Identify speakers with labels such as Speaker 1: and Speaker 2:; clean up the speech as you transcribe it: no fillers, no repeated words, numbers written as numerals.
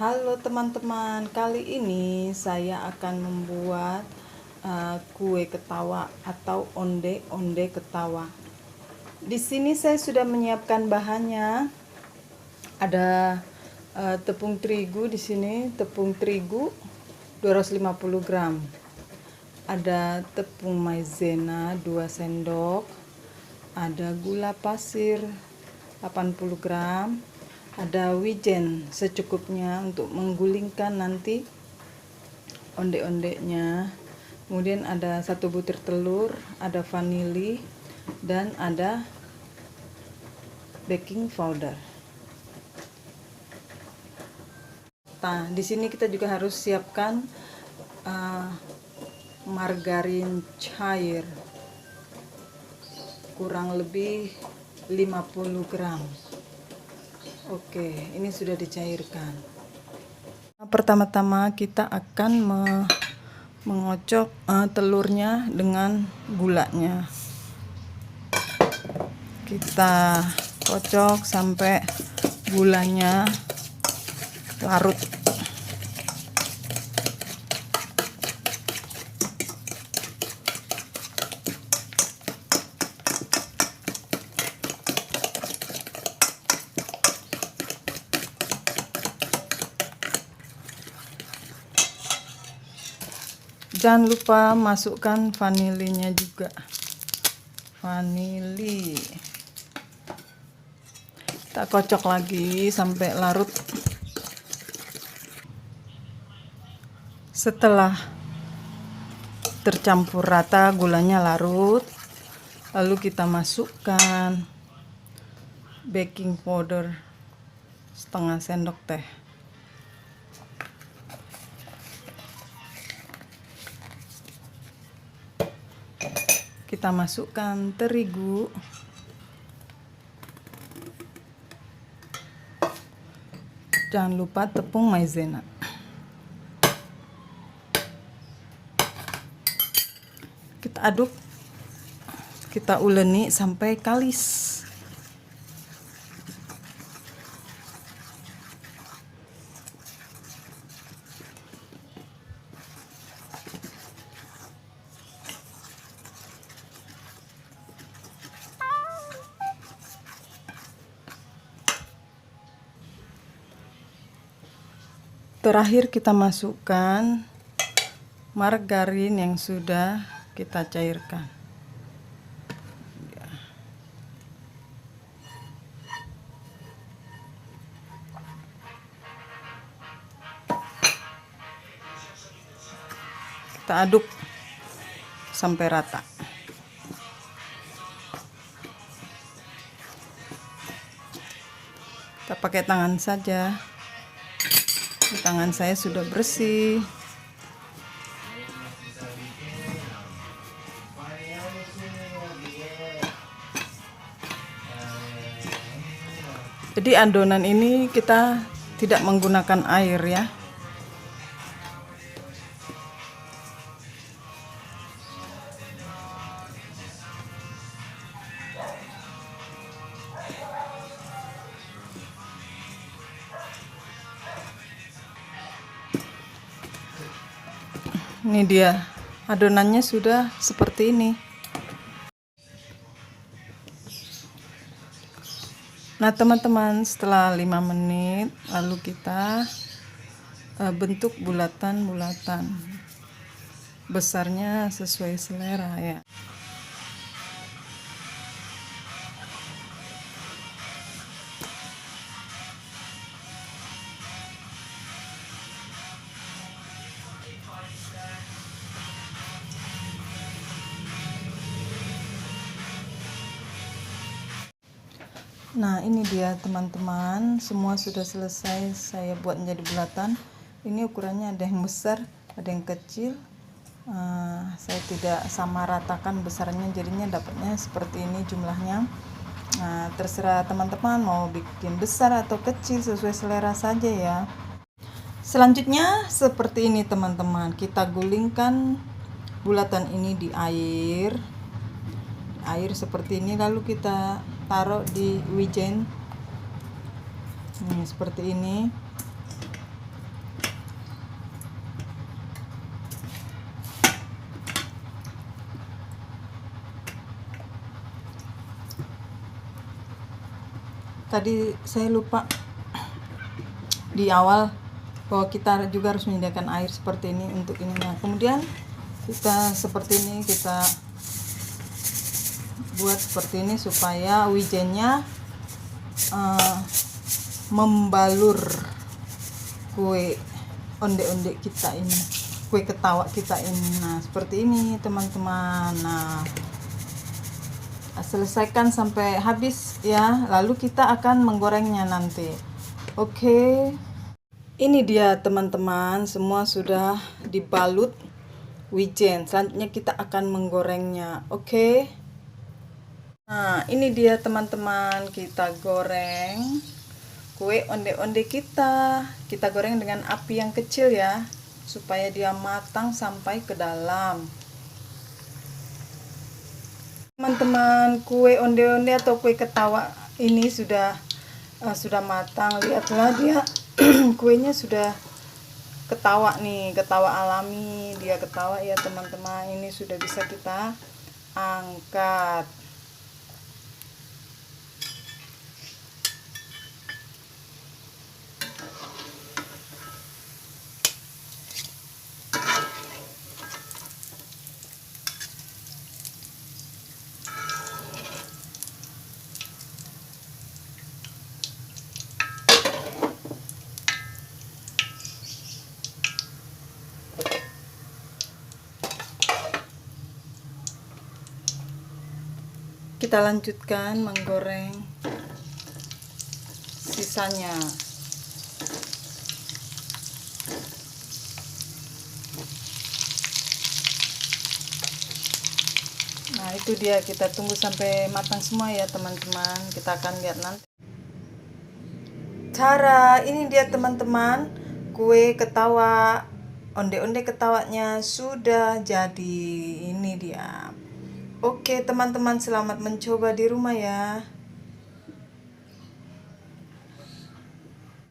Speaker 1: Halo teman-teman, kali ini saya akan membuat kue ketawa atau onde-onde ketawa. Di sini saya sudah menyiapkan bahannya. Ada tepung terigu di sini, tepung terigu 250 gram. Ada tepung maizena 2 sendok. Ada gula pasir 80 gram. Ada wijen secukupnya untuk menggulingkan nanti onde-ondenya. Kemudian ada 1 butir telur, ada vanili, dan ada baking powder. Nah, di sini kita juga harus siapkan margarin cair kurang lebih 50 gram. Oke, ini sudah dicairkan. Pertama-tama kita akan mengocok telurnya dengan gulanya. Kita kocok sampai gulanya larut. Jangan lupa masukkan vanilinya juga. Vanili. Kita kocok lagi sampai larut. Setelah tercampur rata, gulanya larut, lalu kita masukkan baking powder setengah sendok teh. Kita masukkan terigu, jangan lupa tepung maizena. Kita aduk, kita uleni sampai kalis. Terakhir kita masukkan margarin yang sudah kita cairkan. Kita aduk sampai rata. Kita pakai tangan saja. Tangan saya sudah bersih. Jadi adonan ini kita tidak menggunakan air ya. Ini dia, adonannya sudah seperti ini. Nah teman-teman, setelah 5 menit lalu kita bentuk bulatan-bulatan. Besarnya sesuai selera ya. Nah ini dia teman-teman, semua sudah selesai saya buat menjadi bulatan. Ini ukurannya ada yang besar, ada yang kecil. Saya tidak sama ratakan besarnya, jadinya dapatnya seperti ini jumlahnya. Nah terserah teman-teman mau bikin besar atau kecil, sesuai selera saja ya. Selanjutnya seperti ini teman-teman, kita gulingkan bulatan ini di air seperti ini, lalu kita taruh di wijen seperti ini. tadi saya lupa di awal bahwa kita juga harus menyediakan air seperti ini untuk ininya. Kemudian kita seperti ini, kita buat seperti ini supaya wijennya membalur kue onde-onde kita ini, kue ketawa kita ini. Nah seperti ini teman-teman. Nah selesaikan sampai habis ya, lalu kita akan menggorengnya nanti. Oke, ini dia teman-teman, semua sudah dibalut wijen. Selanjutnya kita akan menggorengnya. Oke. Nah ini dia teman-teman, kita goreng kue onde-onde kita. Kita goreng dengan api yang kecil ya, supaya dia matang sampai ke dalam. Teman-teman, kue onde-onde atau kue ketawa ini sudah matang. Lihatlah dia kuenya sudah ketawa nih, ketawa alami, dia ketawa ya teman-teman. Ini sudah bisa kita angkat. Kita lanjutkan menggoreng sisanya. Nah itu dia, kita tunggu sampai matang semua ya teman-teman. Kita akan lihat nanti. Ini dia teman-teman, kue ketawa, onde-onde ketawanya sudah jadi. Ini dia. Oke teman-teman, selamat mencoba di rumah ya.